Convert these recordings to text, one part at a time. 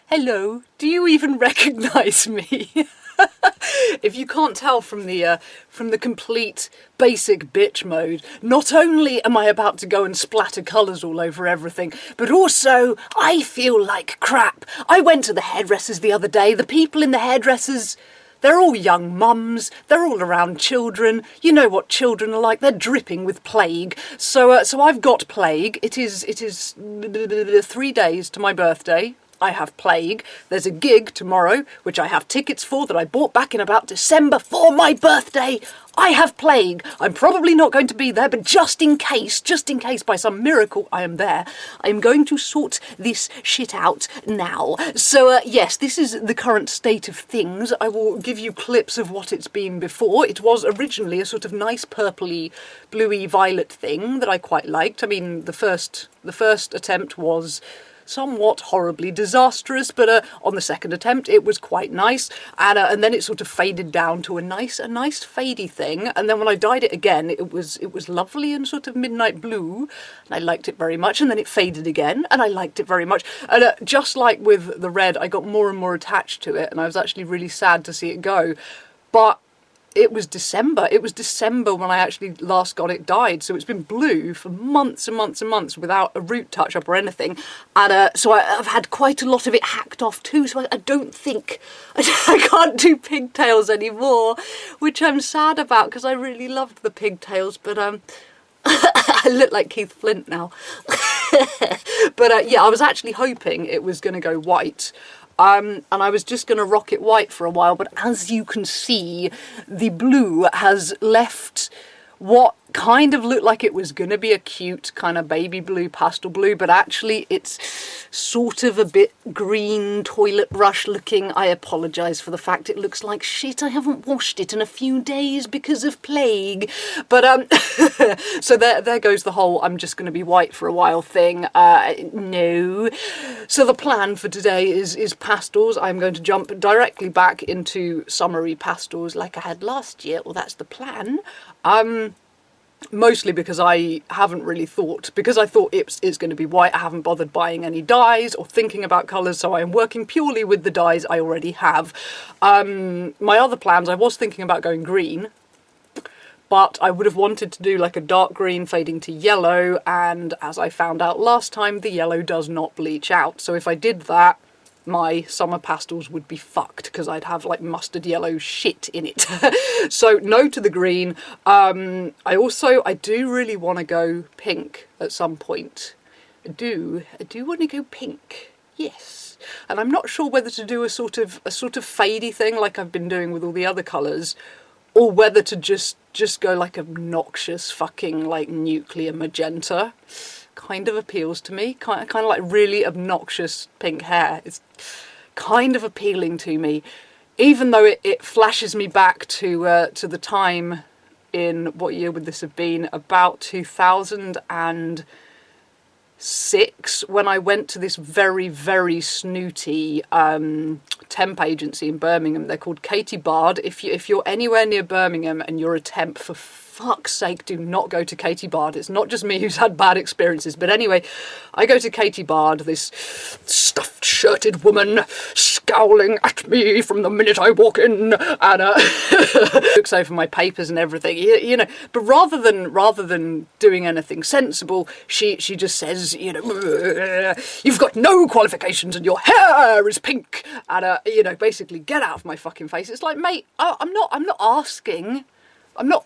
Hello, do you even recognise me? If you can't tell from the complete basic bitch mode, not only am I about to go and splatter colours all over everything, but also I feel like crap. I went to the hairdressers the other day. The people in the hairdressers, they're all young mums, they're all around children. You know what children are like, they're dripping with plague. So I've got plague. It is 3 days to my birthday. I have plague. There's a gig tomorrow, which I have tickets for, that I bought back in about December for my birthday. I have plague. I'm probably not going to be there, but just in case by some miracle I am there, I'm going to sort this shit out now. So yes, this is the current state of things. I will give you clips of what it's been before. It was originally a sort of nice purpley, bluey violet thing that I quite liked. I mean, the first attempt was somewhat horribly disastrous, but on the second attempt it was quite nice, and then it sort of faded down to a nice fadey thing, and then when I dyed it again it was lovely and sort of midnight blue, and I liked it very much, and then it faded again and I liked it very much, and just like with the red, I got more and more attached to it, and I was actually really sad to see it go. But it was December when I actually last got it dyed, so it's been blue for months and months and months without a root touch-up or anything, and so I've had quite a lot of it hacked off too, so I don't think, I can't do pigtails anymore, which I'm sad about because I really loved the pigtails, but I look like Keith Flint now. But yeah, I was actually hoping it was going to go white. And I was just going to rock it white for a while, but as you can see, the blue has left what kind of looked like it was going to be a cute kind of baby blue, pastel blue, but actually it's sort of a bit green, toilet brush looking. I apologise for the fact it looks like shit. I haven't washed it in a few days because of plague. But so there goes the whole I'm just going to be white for a while thing. No. So the plan for today is pastels. I'm going to jump directly back into summery pastels like I had last year. Well, that's the plan. Mostly because I haven't really thought, because I thought it's going to be white, I haven't bothered buying any dyes or thinking about colours, so I am working purely with the dyes I already have. My other plans, I was thinking about going green, but I would have wanted to do like a dark green fading to yellow, and as I found out last time, the yellow does not bleach out, so if I did that, my summer pastels would be fucked because I'd have like mustard yellow shit in it. So no to the green. I do really want to go pink at some point. I do want to go pink. Yes. And I'm not sure whether to do a sort of fadey thing like I've been doing with all the other colours, or whether to just go like obnoxious fucking like nuclear magenta. Kind of appeals to me, kind of like really obnoxious pink hair. It's kind of appealing to me, even though it flashes me back to the time in, what year would this have been, about 2006, when I went to this very, very snooty temp agency in Birmingham. They're called Katie Bard. If you're anywhere near Birmingham and you're a temp, for fuck's sake, do not go to Katie Bard. It's not just me who's had bad experiences. But anyway, I go to Katie Bard, this stuffed shirted woman scowling at me from the minute I walk in, and looks over my papers and everything, you know. But rather than doing anything sensible, she just says, you know, you've got no qualifications and your hair is pink, and you know, basically get out of my fucking face. It's like, mate, I'm not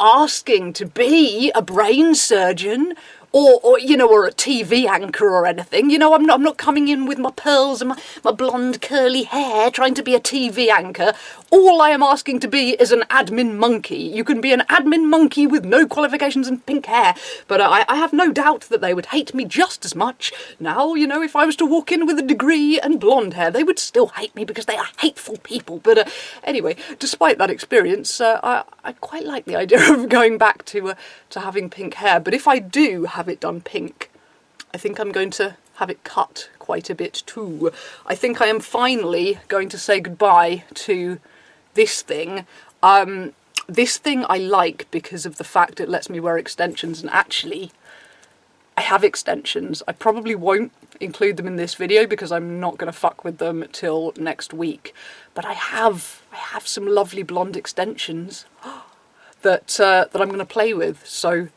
asking to be a brain surgeon or you know, or a TV anchor or anything. You know, I'm not coming in with my pearls and my blonde curly hair trying to be a TV anchor. All I am asking to be is an admin monkey. You can be an admin monkey with no qualifications and pink hair, but I have no doubt that they would hate me just as much. Now, you know, if I was to walk in with a degree and blonde hair, they would still hate me because they are hateful people. But anyway, despite that experience, I quite like the idea of going back to having pink hair. But if I do have it done pink, I think I'm going to have it cut quite a bit too. I think I am finally going to say goodbye to this thing. This thing I like because of the fact it lets me wear extensions, and actually I have extensions. I probably won't include them in this video because I'm not going to fuck with them till next week. But I have some lovely blonde extensions that I'm going to play with. So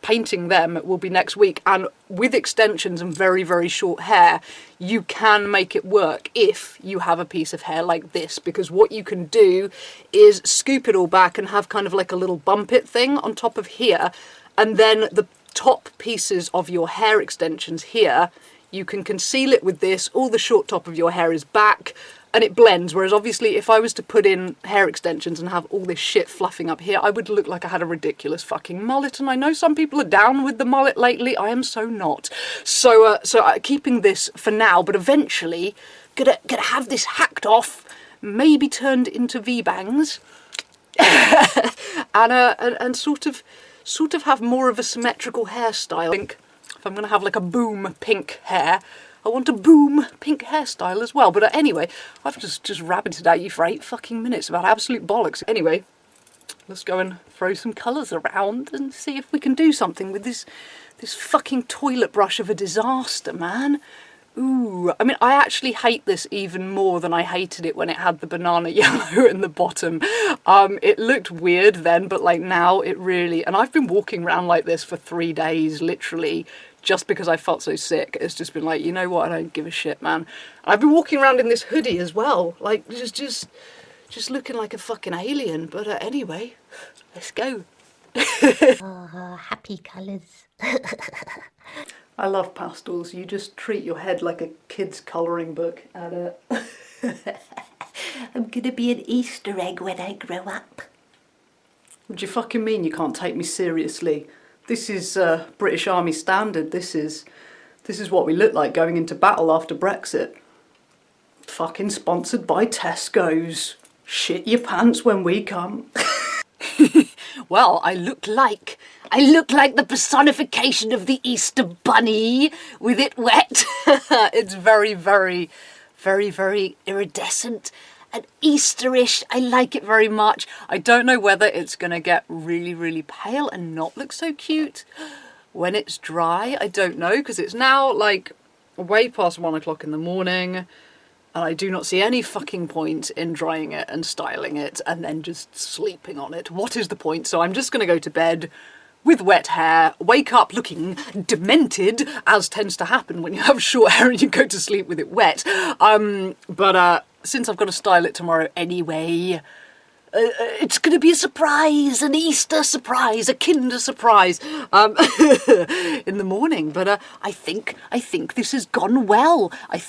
painting them will be next week. And with extensions and very, very short hair, you can make it work if you have a piece of hair like this, because what you can do is scoop it all back and have kind of like a little bump it thing on top of here, and then the top pieces of your hair extensions here, you can conceal it with this. All the short top of your hair is back and it blends, whereas obviously if I was to put in hair extensions and have all this shit fluffing up here, I would look like I had a ridiculous fucking mullet. And I know some people are down with the mullet lately. I am so not. So keeping this for now, but eventually gonna have this hacked off, maybe turned into V-bangs, and sort of have more of a symmetrical hairstyle. I think if I'm gonna have like a boom pink hair, I want a boom pink hairstyle as well. But anyway, I've just rabbited at you for 8 fucking minutes about absolute bollocks. Anyway, let's go and throw some colours around and see if we can do something with this fucking toilet brush of a disaster, man. Ooh, I mean, I actually hate this even more than I hated it when it had the banana yellow in the bottom. It looked weird then, but like now it really, and I've been walking around like this for 3 days, literally, just because I felt so sick. It's just been like, you know what, I don't give a shit, man. I've been walking around in this hoodie as well, like just looking like a fucking alien. But anyway, let's go. Oh, happy colours. I love pastels. You just treat your head like a kid's colouring book. And I'm gonna be an Easter egg when I grow up. What do you fucking mean you can't take me seriously? This is British Army standard. This is what we look like going into battle after Brexit. Fucking sponsored by Tesco's. Shit your pants when we come. Well, I look like the personification of the Easter Bunny with it wet. It's very, very, very, very iridescent and Easterish. I like it very much. I don't know whether it's going to get really, really pale and not look so cute when it's dry. I don't know, because it's now like way past 1 o'clock in the morning. And I do not see any fucking point in drying it and styling it and then just sleeping on it. What is the point? So I'm just going to go to bed with wet hair, wake up looking demented, as tends to happen when you have short hair and you go to sleep with it wet. But since I've got to style it tomorrow anyway, it's going to be a surprise, an Easter surprise, a Kinder surprise in the morning. But I think this has gone well. I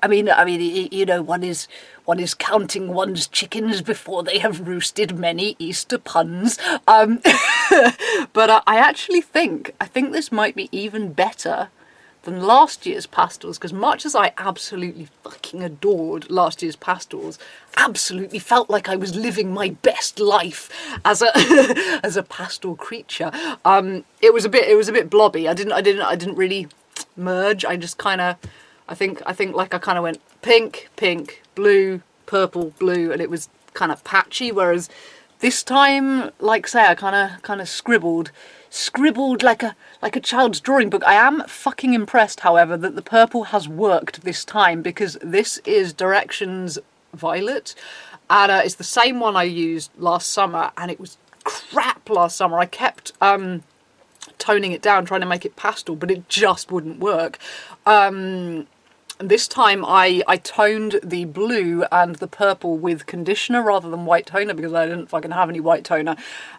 mean, you know, one is counting one's chickens before they have roosted. Many Easter puns. But I actually think this might be even better than last year's pastels, because much as I absolutely fucking adored last year's pastels, absolutely felt like I was living my best life as a as a pastel creature. It was a bit blobby. I didn't really merge. I just kind of, I think like I kind of went pink, blue, purple, blue, and it was kind of patchy. Whereas this time, like say, I kind of scribbled like a child's drawing book. I am fucking impressed, however, that the purple has worked this time, because this is Directions Violet, and it's the same one I used last summer, and it was crap last summer. I kept toning it down, trying to make it pastel, but it just wouldn't work. This time I toned the blue and the purple with conditioner rather than white toner, because I didn't fucking have any white toner,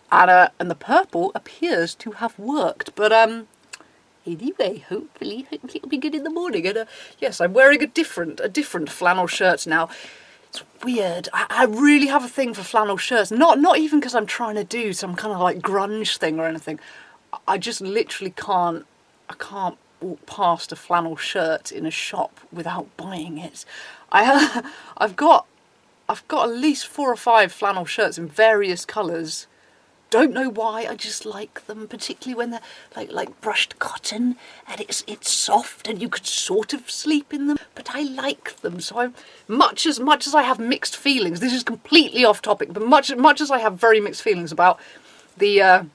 and the purple appears to have worked. But anyway, hopefully it'll be good in the morning. And yes, I'm wearing a different flannel shirt now. It's weird. I really have a thing for flannel shirts. Not even because I'm trying to do some kind of like grunge thing or anything. I just literally can't. I can't walk past a flannel shirt in a shop without buying it. I've got at least 4 or 5 flannel shirts in various colours. Don't know why, I just like them, particularly when they're like brushed cotton and it's soft and you could sort of sleep in them, but I like them. So I'm much as I have mixed feelings, this is completely off topic, but much as I have very mixed feelings about the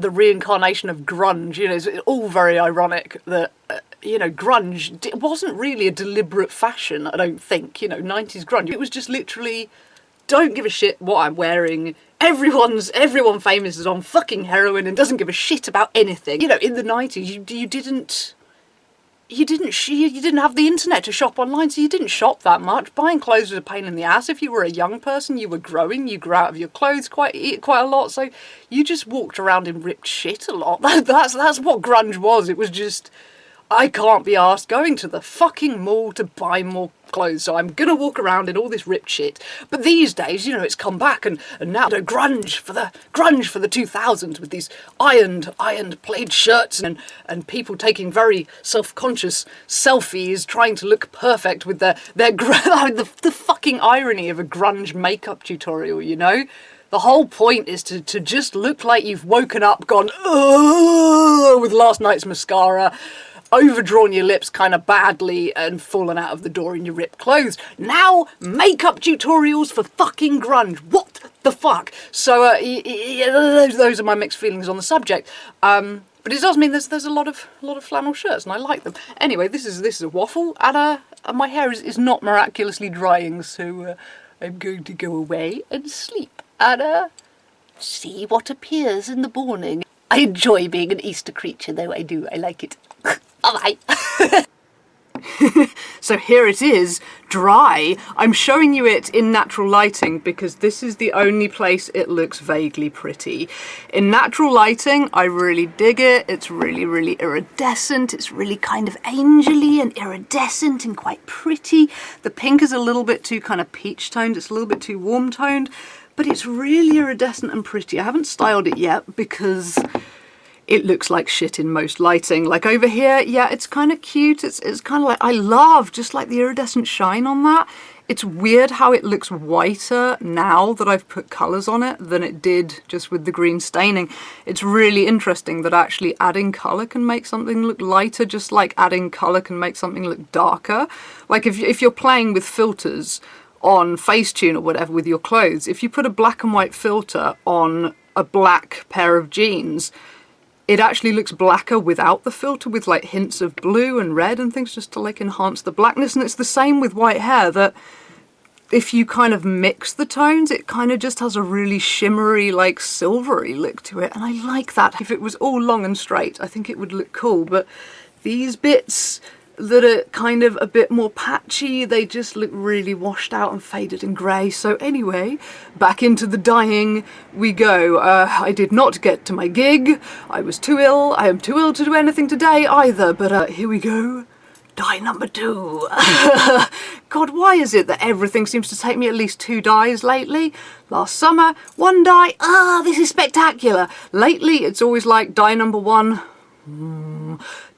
reincarnation of grunge, you know, it's all very ironic that you know, grunge, it wasn't really a deliberate fashion, I don't think, you know, 90s grunge. It was just literally, don't give a shit what I'm wearing. Everyone famous is on fucking heroin and doesn't give a shit about anything. You know, in the 90s, you didn't have the internet to shop online, so you didn't shop that much. Buying clothes was a pain in the ass. If you were a young person, you were growing, you grew out of your clothes quite a lot, so you just walked around in ripped shit a lot. That's what grunge was. It was just, I can't be asked going to the fucking mall to buy more clothes, so I'm gonna walk around in all this ripped shit. But these days, you know, it's come back, and now, you know, grunge for the 2000s with these ironed plaid shirts and people taking very self-conscious selfies, trying to look perfect with their the fucking irony of a grunge makeup tutorial, you know. The whole point is to just look like you've woken up, gone "Ugh," with last night's mascara, overdrawn your lips kind of badly, and fallen out of the door in your ripped clothes. Now, makeup tutorials for fucking grunge. What the fuck? So, those are my mixed feelings on the subject. But it does mean there's a lot of flannel shirts, and I like them. Anyway, this is a waffle, and my hair is not miraculously drying, so I'm going to go away and sleep, and see what appears in the morning. I enjoy being an Easter creature, though. I do. I like it. Bye-bye. So here it is, dry. I'm showing you it in natural lighting because this is the only place it looks vaguely pretty. In natural lighting, I really dig it. It's really, really iridescent. It's really kind of angely and iridescent and quite pretty. The pink is a little bit too kind of peach toned. It's a little bit too warm toned, but it's really iridescent and pretty. I haven't styled it yet because it looks like shit in most lighting. Like over here, yeah, it's kind of cute. It's kind of like, I love just like the iridescent shine on that. It's weird how it looks whiter now that I've put colours on it than it did just with the green staining. It's really interesting that actually adding colour can make something look lighter, just like adding colour can make something look darker. Like if you're playing with filters on Facetune or whatever with your clothes, if you put a black and white filter on a black pair of jeans, it actually looks blacker without the filter, with like hints of blue and red and things just to like enhance the blackness. And it's the same with white hair, that if you kind of mix the tones, it kind of just has a really shimmery, like silvery look to it. And I like that. If it was all long and straight, I think it would look cool. But these bits that are kind of a bit more patchy, they just look really washed out and faded and grey. So anyway, back into the dyeing we go. I did not get to my gig. I was too ill. I am too ill to do anything today either, but here we go. Dye number 2. God, why is it that everything seems to take me at least 2 dyes lately? Last summer, 1 dye. This is spectacular. Lately, it's always like dye number 1.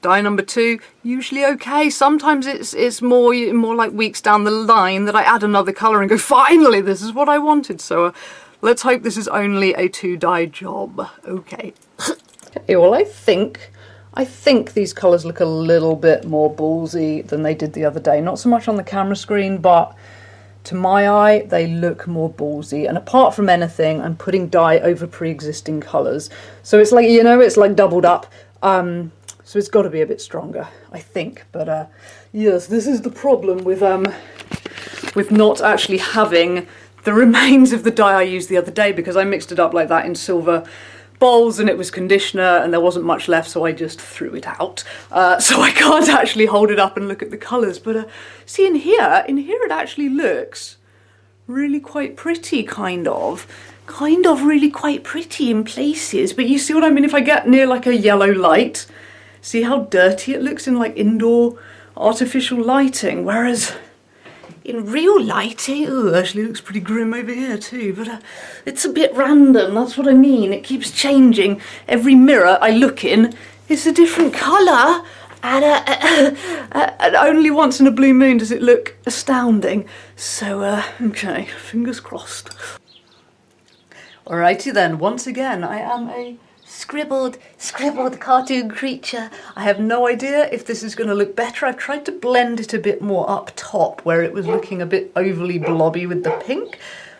Dye number 2, usually okay. Sometimes it's more like weeks down the line that I add another colour and go, finally, this is what I wanted. So let's hope this is only a 2 dye job. Okay. Okay, well, I think these colours look a little bit more ballsy than they did the other day. Not so much on the camera screen, but to my eye, they look more ballsy. And apart from anything, I'm putting dye over pre-existing colours. So it's like, you know, it's like doubled up. So it's got to be a bit stronger, I think. But yes, this is the problem with not actually having the remains of the dye I used the other day, because I mixed it up like that in silver bowls and it was conditioner and there wasn't much left, so I just threw it out. So I can't actually hold it up and look at the colours. But see, in here it actually looks really quite pretty, kind of really quite pretty in places. But you see what I mean? If I get near like a yellow light, see how dirty it looks in like indoor artificial lighting, whereas in real lighting, oh, actually looks pretty grim over here too, but it's a bit random, that's what I mean. It keeps changing. Every mirror I look in, it's a different colour, and only once in a blue moon does it look astounding. So, okay, fingers crossed. Alrighty then, once again, I am a scribbled cartoon creature. I have no idea if this is going to look better. I've tried to blend it a bit more up top where it was looking a bit overly blobby with the pink,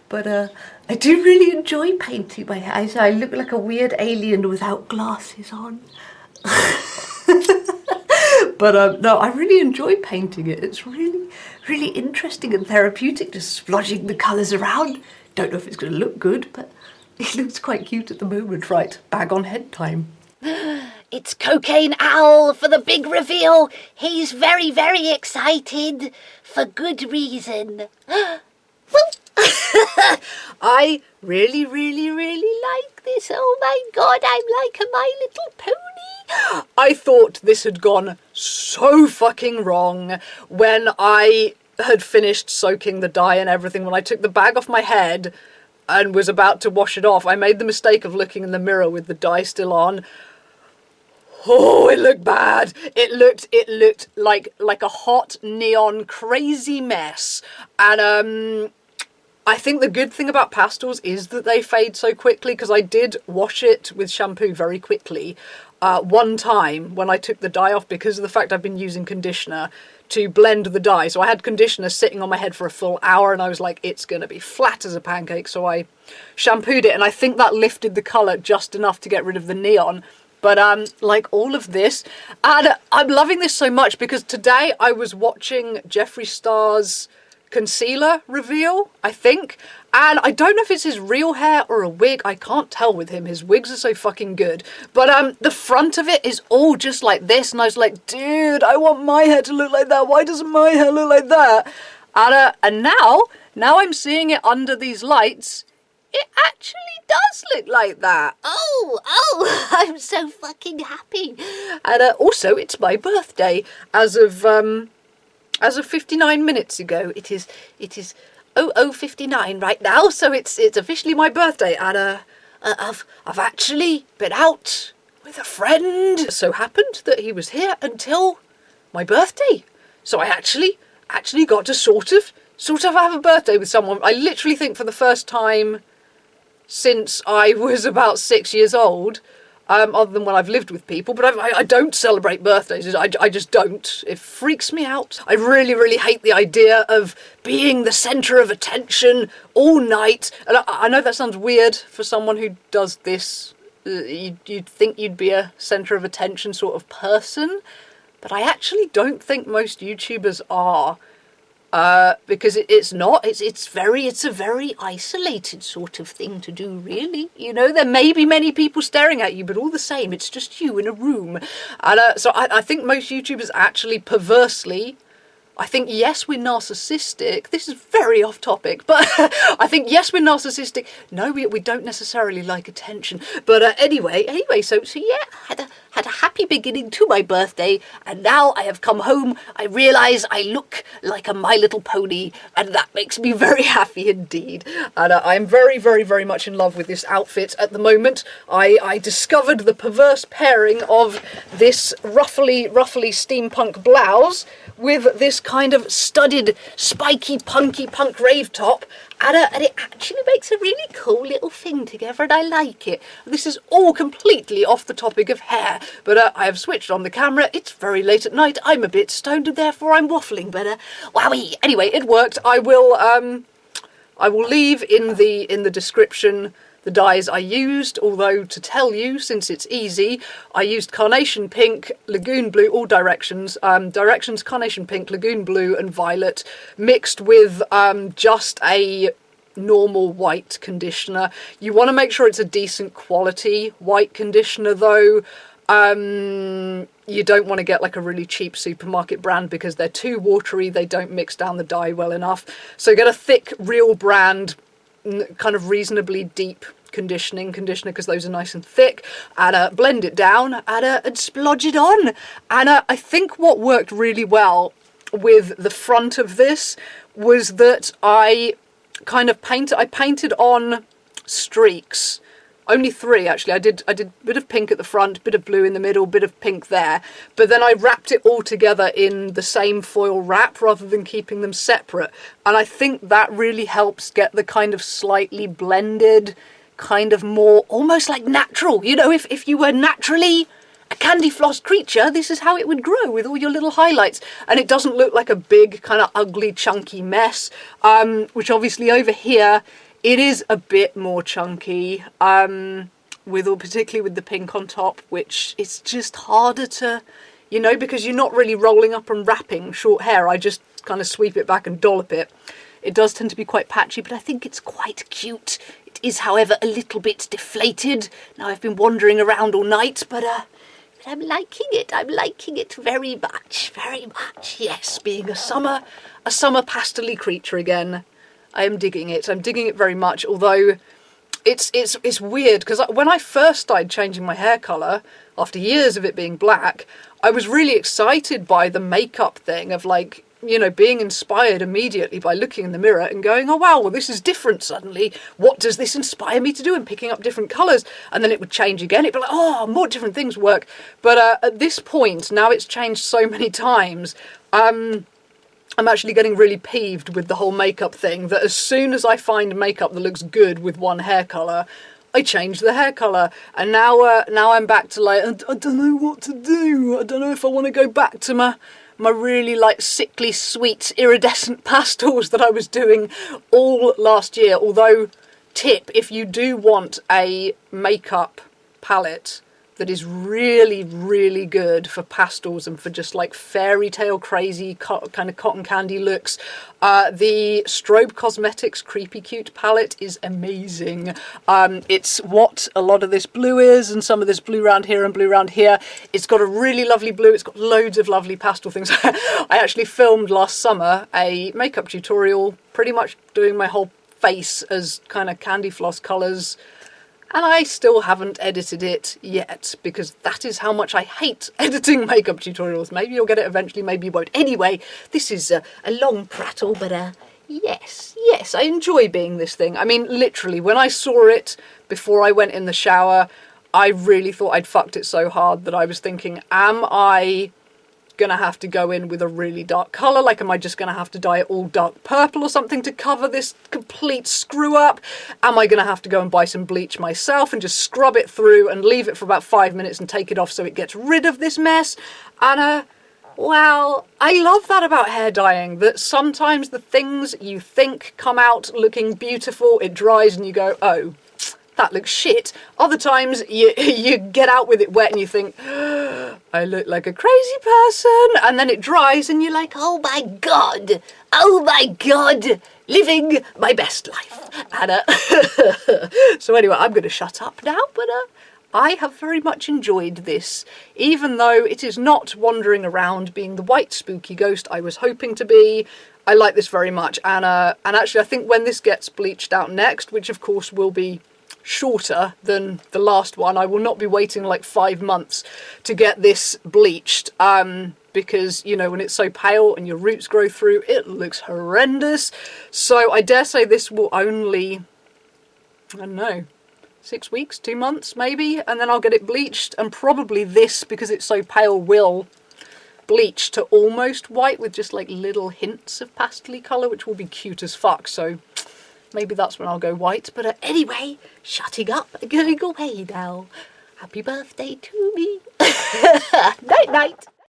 but I do really enjoy painting my hair. I look like a weird alien without glasses on. But no, I really enjoy painting it. It's really, really interesting and therapeutic, just splodging the colours around. Don't know if it's going to look good, but it looks quite cute at the moment. Right, bag on head time. It's Cocaine Owl for the big reveal. He's very, very excited for good reason. I really, really, really like this. Oh my god, I'm like a My Little Pony. I thought this had gone so fucking wrong when I had finished soaking the dye and everything. When I took the bag off my head and was about to wash it off, I made the mistake of looking in the mirror with the dye still on. Oh, it looked bad. It looked like a hot neon crazy mess. And I think the good thing about pastels is that they fade so quickly, because I did wash it with shampoo very quickly one time when I took the dye off, because of the fact I've been using conditioner to blend the dye. So I had conditioner sitting on my head for a full hour and I was like, it's going to be flat as a pancake. So I shampooed it and I think that lifted the colour just enough to get rid of the neon. But like all of this, and I'm loving this so much because today I was watching Jeffree Star's concealer reveal, I think, and I don't know if it's his real hair or a wig. I can't tell with him. His wigs are so fucking good. But the front of it is all just like this, and I was like, dude, I want my hair to look like that. Why doesn't my hair look like that? And now I'm seeing it under these lights. It actually does look like that. Oh, I'm so fucking happy. And also, it's my birthday as of 59 minutes ago. It is 00:59 right now, so it's officially my birthday. And I've actually been out with a friend. It so happened that he was here until my birthday, so I actually got to sort of have a birthday with someone. I literally think for the first time since I was about 6 years old, other than when I've lived with people, but I don't celebrate birthdays. I just don't. It freaks me out. I really, really hate the idea of being the centre of attention all night. And I know that sounds weird for someone who does this. You'd think you'd be a centre of attention sort of person, but I actually don't think most YouTubers are. Because it's not. It's a very isolated sort of thing to do, really. You know, there may be many people staring at you, but all the same, it's just you in a room. And so I think most YouTubers actually perversely, I think, yes, we're narcissistic. This is very off topic, but I think, yes, we're narcissistic. No, we don't necessarily like attention. But anyway, so yeah, had a happy beginning to my birthday, and now I have come home. I realise I look like a My Little Pony, and that makes me very happy indeed. And I'm very, very, very much in love with this outfit at the moment. I discovered the perverse pairing of this roughly steampunk blouse with this kind of studded, spiky, punky punk rave top, and it actually makes a really cool little thing together, and I like it. This is all completely off the topic of hair, but I have switched on the camera. It's very late at night. I'm a bit stoned, and therefore I'm waffling better. Wowie! Anyway, it worked. I will leave in the description the dyes I used, although to tell you, since it's easy, I used Carnation Pink, Lagoon Blue, all directions, Carnation Pink, Lagoon Blue and Violet, mixed with just a normal white conditioner. You want to make sure it's a decent quality white conditioner though. You don't want to get like a really cheap supermarket brand because they're too watery, they don't mix down the dye well enough. So get a thick, real brand, kind of reasonably deep conditioner because those are nice and thick, and blend it down and splodge it on. And I think what worked really well with the front of this was that I painted on streaks. Only 3 actually. I did a bit of pink at the front, bit of blue in the middle, bit of pink there. But then I wrapped it all together in the same foil wrap rather than keeping them separate. And I think that really helps get the kind of slightly blended, kind of more almost like natural. You know, if you were naturally a candyfloss creature, this is how it would grow with all your little highlights. And it doesn't look like a big kind of ugly chunky mess, which obviously over here it is a bit more chunky, particularly with the pink on top, which it's just harder to you know, because you're not really rolling up and wrapping short hair. I just kind of sweep it back and dollop it. It does tend to be quite patchy, but I think it's quite cute. It is, however, a little bit deflated. Now, I've been wandering around all night, but I'm liking it. I'm liking it very much, very much. Yes, being a summer pastel-y creature again. I am digging it. I'm digging it very much, although it's weird, because when I first started changing my hair colour, after years of it being black, I was really excited by the makeup thing of, like, you know, being inspired immediately by looking in the mirror and going, oh wow, well this is different suddenly. What does this inspire me to do? And picking up different colours. And then it would change again. It'd be like, oh, more different things work. But at this point, now it's changed so many times, I'm actually getting really peeved with the whole makeup thing, that as soon as I find makeup that looks good with one hair colour, I change the hair colour. And now I'm back to, like, I don't know what to do. I don't know if I want to go back to my really, like, sickly sweet iridescent pastels that I was doing all last year. Although, tip, if you do want a makeup palette that is really, really good for pastels and for just, like, fairy tale crazy kind of cotton candy looks, the Strobe Cosmetics Creepy Cute palette is amazing. It's what a lot of this blue is, and some of this blue round here and blue round here. It's got a really lovely blue. It's got loads of lovely pastel things. I actually filmed last summer a makeup tutorial, pretty much doing my whole face as kind of candy floss colours. And I still haven't edited it yet, because that is how much I hate editing makeup tutorials. Maybe you'll get it eventually, maybe you won't. Anyway, this is a long prattle, but yes, I enjoy being this thing. I mean, literally, when I saw it before I went in the shower, I really thought I'd fucked it so hard that I was thinking, am I gonna have to go in with a really dark colour? Like, am I just gonna have to dye it all dark purple or something to cover this complete screw up? Am I gonna have to go and buy some bleach myself and just scrub it through and leave it for about 5 minutes and take it off so it gets rid of this mess? And well, I love that about hair dyeing, that sometimes the things you think come out looking beautiful, it dries and you go, oh, that looks shit. Other times you get out with it wet and you think, I look like a crazy person, and then it dries and you're like, oh my god, living my best life. And so anyway, I'm going to shut up now, but I have very much enjoyed this, even though it is not wandering around being the white spooky ghost I was hoping to be. I like this very much, and actually I think when this gets bleached out next, which of course will be shorter than the last one, I will not be waiting like 5 months to get this bleached, because, you know, when it's so pale and your roots grow through, it looks horrendous. So I dare say this will only, I don't know, 6 weeks, 2 months maybe, and then I'll get it bleached, and probably this, because it's so pale, will bleach to almost white with just like little hints of pastel-y colour, which will be cute as fuck. So maybe that's when I'll go white. But anyway, shutting up and going away now. Happy birthday to me. Night night.